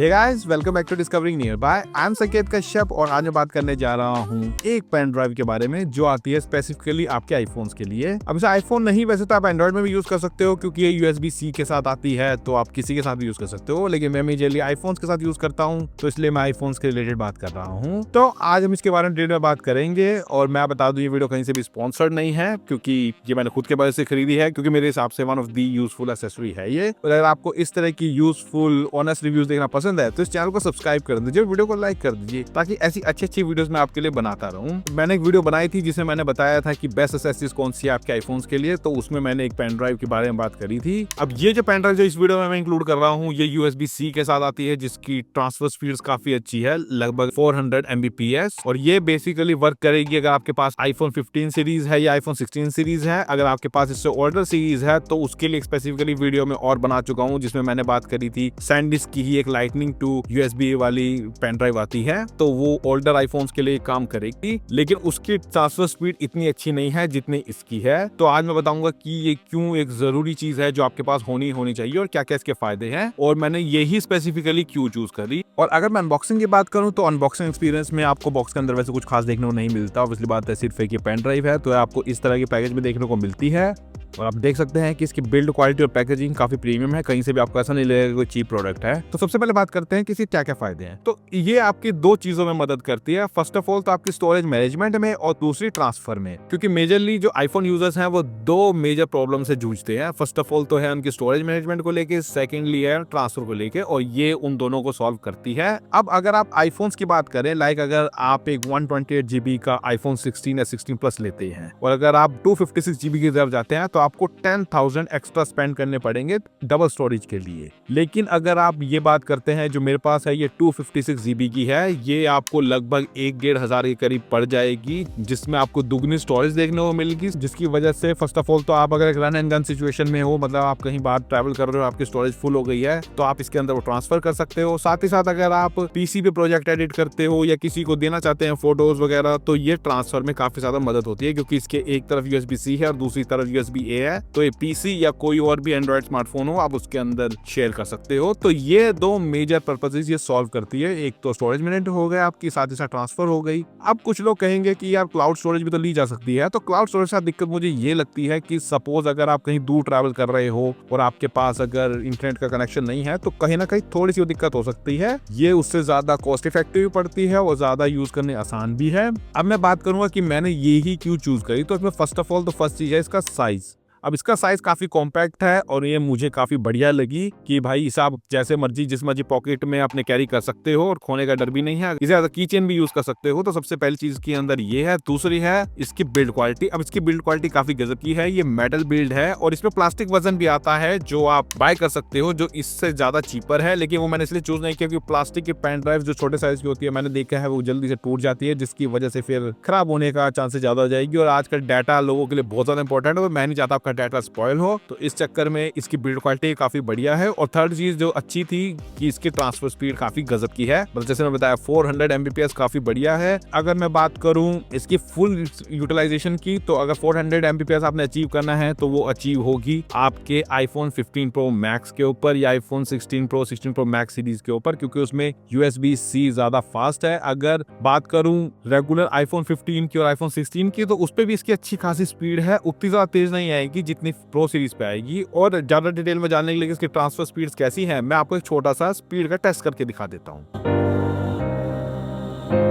Hey guys, welcome back to discovering nearby. I am Sanket Kashyap और आज मैं बात करने जा रहा हूँ एक पेन ड्राइव के बारे में जो आती है स्पेसिफिकली आपके आईफोन्स के लिए। अब इसे आईफोन नहीं, वैसे तो आप एंड्रॉइड में भी यूज कर सकते हो क्योंकि ये USB-C के साथ आती है, तो आप किसी के साथ भी यूज कर सकते हो, लेकिन मैं मेजरली आईफोन्स के साथ यूज करता हूँ, तो इसलिए मैं आईफोन्स के रिलेटेड बात कर रहा हूँ। तो आज हम इसके बारे में डिटेल में बात करेंगे और मैं बता दूं ये वीडियो कहीं से भी स्पॉन्सर्ड नहीं है क्योंकि ये मैंने खुद के बजट से खरीदी है, क्योंकि मेरे हिसाब से one of the useful accessory है ये। और अगर आपको इस तरह की यूजफुल ऑनेस्ट रिव्यूज देखना पसंद है तो इस चैनल को सब्सक्राइब कर दीजिए, वीडियो को लाइक कर दीजिए ताकि ऐसी अच्छी वीडियोस मैं आपके लिए बनाता रहूं। मैंने एक वीडियो बनाई थी जिसमें मैंने बताया था कि बेस्ट एक्सेसरीज कौन सी है आपके आईफोन्स के लिए, तो उसमें मैंने एक पेन ड्राइव के बारे में बात करी थी। अब ये जो पेन ड्राइव जो इस वीडियो में मैं इंक्लूड कर रहा हूँ ये USB-C के साथ आती है, जिसकी ट्रांसफर स्पीड्स काफी अच्छी है, लगभग 400 Mbps, और ये बेसिकली वर्क करेगी अगर आपके पास iPhone 15 सीरीज है या iPhone 16 सीरीज है। अगर आपके पास इससे ओल्डर सीरीज है तो उसके लिए स्पेसिफिकली वीडियो में और बना चुका हूँ जिसमें मैंने बात करी थी सैंडिस्क की ही एक लाइटनिंग टू USB वाली पेन ड्राइव आती है, तो वो ओल्डर आईफोन्स के लिए काम करेगी, लेकिन उसकी ट्रांसफर स्पीड इतनी अच्छी नहीं है जितनी इसकी है। तो आज मैं बताऊंगा कि ये क्यों एक जरूरी चीज है जो आपके पास होनी चाहिए और क्या क्या इसके फायदे हैं, और मैंने यही स्पेसिफिकली क्यों चूज करी। और अगर मैं अनबॉक्सिंग की बात करूं तो अनबॉक्सिंग एक्सपीरियंस में आपको बॉक्स के अंदर वैसे कुछ खास देखने को नहीं मिलता, ऑब्वियसली बात है, सिर्फ एक ये पेन ड्राइव है, तो आपको इस तरह के पैकेज में देखने को मिलती है। और आप देख सकते हैं कि इसकी बिल्ड क्वालिटी और पैकेजिंग काफी प्रीमियम है, कहीं से भी आपको ऐसा नहीं लगेगा कोई चीप प्रोडक्ट है। तो सबसे पहले बात करते हैं कि इसके क्या क्या फायदे हैं। तो ये आपकी दो चीजों में मदद करती है। फर्स्ट ऑफ ऑल तो आपकी स्टोरेज मैनेजमेंट में और दूसरी ट्रांसफर में, क्योंकि मेजरली जो आईफोन यूजर्स हैं वो दो मेजर प्रॉब्लम से जूझते हैं। फर्स्ट ऑफ ऑल तो है उनकी स्टोरेज मैनेजमेंट को लेके, सेकेंडली है ट्रांसफर को लेके, और ये उन दोनों को सॉल्व करती है। अब अगर आप आईफोन्स की बात करें, लाइक अगर आप एक 128 GB का आईफोन 16 या 16 प्लस लेते हैं और अगर आप 256 GB की तरफ जाते हैं तो आपको 10,000 एक्स्ट्रा स्पेंड करने पड़ेंगे डबल स्टोरेज के लिए। लेकिन अगर आप ये बात करते हैं जो मेरे पास है, ये 256 GB की है, ये आपको लगभग 1,500 के करीब पड़ जाएगी, जिसमें आपको दुगनी स्टोरेज देखने को मिलेगी, जिसकी वजह से फर्स्ट ऑफ ऑल तो आप अगर रन एंड गन सिचुएशन में हो, मतलब आप कहीं बाहर ट्रैवल कर रहे हो, आपकी स्टोरेज फुल हो गई है, तो आप इसके अंदर वो ट्रांसफर कर सकते हो। साथ ही साथ अगर आप पीसी पे प्रोजेक्ट एडिट करते हो या किसी को देना चाहते हैं फोटोज वगैरह, तो ये ट्रांसफर में काफी ज्यादा मदद होती है, क्योंकि इसके एक तरफ USB-C है और दूसरी तरफ USB-A है, तो ये पीसी या कोई और भी एंड्रॉइड स्मार्टफोन हो आप उसके अंदर शेयर कर सकते हो। तो ये दो मेजर पर्पसेस ये सॉल्व करती है, एक तो स्टोरेज मैनेजमेंट हो गया आपकी, साथ ही साथ ट्रांसफर हो गई। अब कुछ लोग कहेंगे कि यार क्लाउड स्टोरेज भी तो ली जा सकती है, तो क्लाउड स्टोरेज से दिक्कत मुझे ये लगती है कि सपोज अगर आप कहीं दूर ट्रैवल कर रहे हो और आपके पास अगर इंटरनेट का कनेक्शन नहीं है, तो कहीं ना कहीं थोड़ी सी दिक्कत हो सकती है। ये उससे ज्यादा कॉस्ट इफेक्टिव पड़ती है और ज्यादा यूज करने आसान भी है। अब मैं बात करूंगा कि मैंने ये ही क्यों चूज करी, तो इसमें फर्स्ट ऑफ ऑल तो फर्स्ट चीज है इसका साइज। अब इसका साइज काफी कॉम्पैक्ट है और ये मुझे काफी बढ़िया लगी कि भाई इसे आप जैसे मर्जी जिस मर्जी पॉकेट में अपने कैरी कर सकते हो और खोने का डर भी नहीं है। इसे की चेन भी यूज कर सकते हो, तो सबसे पहली चीज के अंदर ये है। दूसरी है इसकी बिल्ड क्वालिटी। अब इसकी बिल्ड क्वालिटी काफी गजब की है, ये मेटल बिल्ड है और इसमें प्लास्टिक वर्जन भी आता है जो आप बाय कर सकते हो, जो इससे ज्यादा चीपर है, लेकिन वो मैंने इसलिए चूज नहीं किया क्योंकि प्लास्टिक की पेन ड्राइव जो छोटे साइज की होती है मैंने देखा है वो जल्दी से टूट जाती है, जिसकी वजह से फिर खराब होने का चांसेस ज्यादा हो जाएगी। और आजकल डाटा लोगों के लिए बहुत ज्यादा इंपॉर्टेंट है, मैं नहीं चाहता आपका डाटा स्पॉइल हो, तो इस चक्कर में इसकी बिल्ड क्वालिटी काफी बढ़िया है। और थर्ड चीज जो अच्छी थी कि इसकी ट्रांसफर स्पीड काफी गजब की है, मतलब जैसे मैं बताया 400 Mbps काफी बढ़िया है। अगर मैं बात करूं इसकी फुल यूटिलाइजेशन की, तो अगर 400 Mbps आपने अचीव करना है तो वो अचीव होगी आपके iPhone 15 Pro Max के ऊपर या iPhone 16 Pro 16 Pro Max series के ऊपर, क्योंकि उसमें USB-C ज्यादा फास्ट है। अगर बात करूं रेगुलर iPhone 15 की और iPhone 16 की, तो उस पर भी इसकी अच्छी खासी स्पीड है, उतनी ज्यादा तेज नहीं आएगी जितनी प्रो सीरीज पे आएगी। और ज्यादा डिटेल में जानने के लिए इसकी ट्रांसफर स्पीड्स कैसी हैं, मैं आपको एक छोटा सा स्पीड का टेस्ट करके दिखा देता हूं।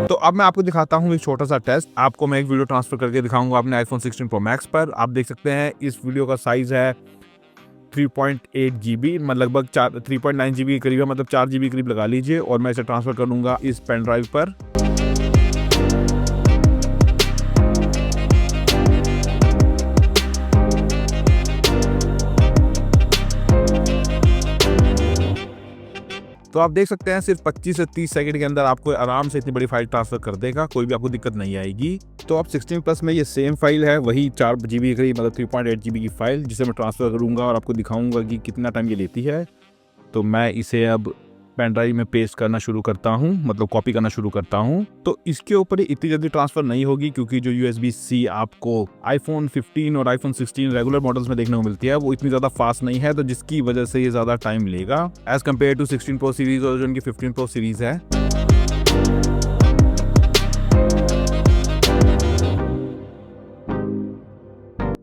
तो अब मैं आपको दिखाता हूं एक छोटा सा टेस्ट। आपको मैं एक वीडियो ट्रांसफर करके दिखाऊंगा अपने iPhone 16 Pro Max पर। आप देख सकते हैं इस वीडियो का साइज है 3.8 GB, मतलब लगभग 3.9 GB के करीब है, मतलब 4 GB के करीब लगा लीजिए। और मैं इसे ट्रांसफर करूंगा इस पेन ड्राइव पर। तो आप देख सकते हैं सिर्फ 25 से 30 सेकंड के अंदर आपको आराम से इतनी बड़ी फाइल ट्रांसफर कर देगा, कोई भी आपको दिक्कत नहीं आएगी। तो अब 16 प्लस में ये सेम फाइल है, वही 4 GB करीब, मतलब 3.8 GB की फाइल, जिसे मैं ट्रांसफर करूंगा और आपको दिखाऊंगा कि कितना टाइम ये लेती है। तो मैं पेन ड्राइव में पेस्ट करना शुरू करता हूँ, मतलब कॉपी करना शुरू करता हूँ, तो इसके ऊपर इतनी जल्दी ट्रांसफर नहीं होगी क्योंकि जो USB-C आपको iPhone 15 और iPhone 16 रेगुलर मॉडल्स में देखने को मिलती है वो इतनी ज्यादा फास्ट नहीं है, तो जिसकी वजह से ये ज्यादा टाइम लेगा as compare to 16 Pro series और जो इनकी 15 Pro सीरीज है।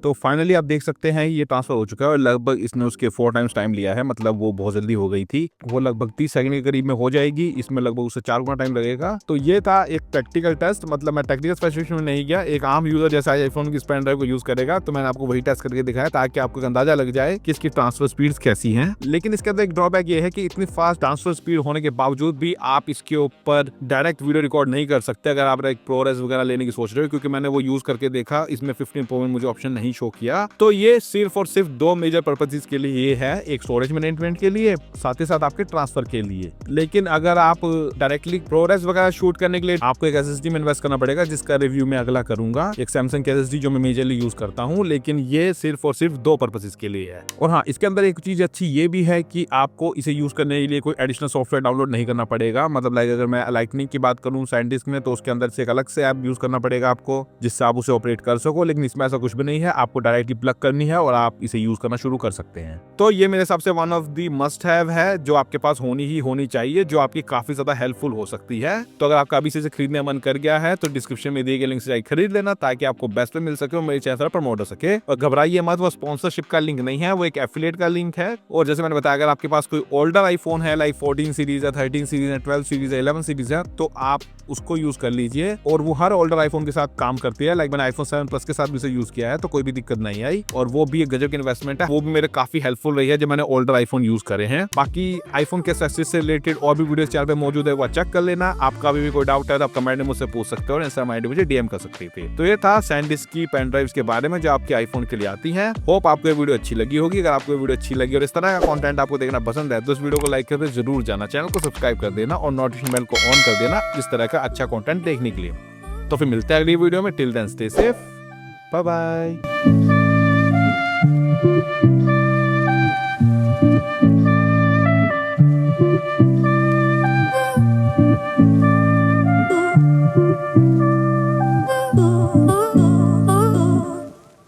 तो फाइनली आप देख सकते हैं ये ट्रांसफर हो चुका है और लगभग इसने उसके 4 टाइम्स टाइम लिया है, मतलब वो बहुत जल्दी हो गई थी, वो लगभग 30 सेकंड के करीब में हो जाएगी, इसमें लगभग उससे 4 गुना टाइम लगेगा। तो ये था एक प्रैक्टिकल टेस्ट, मतलब मैं टेक्निकल स्पेसिफिकेशन में नहीं गया, एक आम यूजर जैसा आईफोन की पेन ड्राइव को यूज करेगा तो मैंने आपको वही टेस्ट करके दिखाया ताकि आपको अंदाजा लग जाए कि इसकी ट्रांसफर स्पीड कैसी है। लेकिन इसके अंदर एक ड्रॉबैक ये है कि इतनी फास्ट ट्रांसफर स्पीड होने के बावजूद भी आप इसके ऊपर डायरेक्ट वीडियो रिकॉर्ड नहीं कर सकते अगर आप एक प्रोरेस वगैरह लेने की सोच रहे हो, क्योंकि मैंने वो यूज करके देखा, इसमें 15 Pro में मुझे ऑप्शन नहीं शो किया। तो ये सिर्फ और सिर्फ 2 मेजर पर्पसेस के लिए है, एक स्टोरेज मैनेजमेंट के लिए, साथ ही साथ आपके ट्रांसफर के लिए। लेकिन अगर आप डायरेक्टली प्रोरेस वगैरह शूट करने के लिए आपको एक SSD में इन्वेस्ट करना पड़ेगा, जिसका रिव्यू मैं अगला करूंगा, एक सैमसंग की SSD जो मैं मेजरली यूज करता हूं, लेकिन ये सिर्फ और सिर्फ 2 पर्पसेस के लिए है। और हाँ, इसके अंदर एक चीज अच्छी ये भी है कि आपको इसे यूज करने के लिए कोई एडिशनल सॉफ्टवेयर डाउनलोड नहीं करना पड़ेगा, मतलब लाइक अगर मैं लाइटनिंग की बात करूं SanDisk में तो उसके अंदर से एक अलग से ऐप यूज करना पड़ेगा आपको, जिससे आप उसे ऑपरेट कर सको, लेकिन इसमें ऐसा कुछ भी नहीं है, आपको डायरेक्टली प्लग करनी है और आप इसे यूज करना शुरू कर सकते हैं। तो ये मेरे हिसाब से one of the must have है जो आपके पास होनी चाहिए, जो आपकी काफी ज्यादा हेल्पफुल हो सकती है। तो अगर आपका अभी से खरीदने मन कर गया है तो डिस्क्रिप्शन में दिए गए लिंक से जाकर खरीद लेना ताकि आपको बेस्ट पे मिल सके और मेरे चैनल पर प्रमोट हो सके। और घबराइए मत, वो स्पॉन्सरशिप का लिंक नहीं है, वो एक एफिलिएट का लिंक है। और जैसे मैंने बताया, अगर आपके पास कोई ओल्डर आईफोन है, लाइक 14 सीरीज है, 13 सीरीज है, 12 सीरीज है, 11 सीरीज है, तो आप उसको यूज कर लीजिए। और वो हर ओल्डर आईफोन के साथ काम करती है, लाइक मैंने आईफोन 7 प्लस के साथ भी इसे यूज किया है तो कोई भी दिक्कत नहीं आई, और वो भी एक गजब की इन्वेस्टमेंट है, वो भी मेरे काफी हेल्पफुल रही है जब मैंने ओल्डर आईफोन यूज करे हैं। बाकी आईफोन के सक्सेस से रिलेटेड और भी वीडियो चैनल पे मौजूद है, वो चेक कर लेना। आपका भी कोई डाउट है तो आप कमेंट में मुझसे पूछ सकते हो और इंस्टाग्राम आईडी मुझे डीएम कर सकते थे। तो ये था SanDisk की पेन ड्राइव्स के बारे में जो आपके आईफोन के लिए आती हैं। होप आपको ये वीडियो अच्छी लगी होगी। अगर आपको ये वीडियो अच्छी लगी और इस तरह का कंटेंट आपको देखना पसंद है तो इस वीडियो को लाइक करके जरूर जाना, चैनल को सब्सक्राइब कर देना और नोटिफिकेशन बेल को ऑन कर देना इस तरह का अच्छा कंटेंट देखने के लिए। तो फिर मिलते हैं अगली वीडियो में। Till then stay safe, bye bye.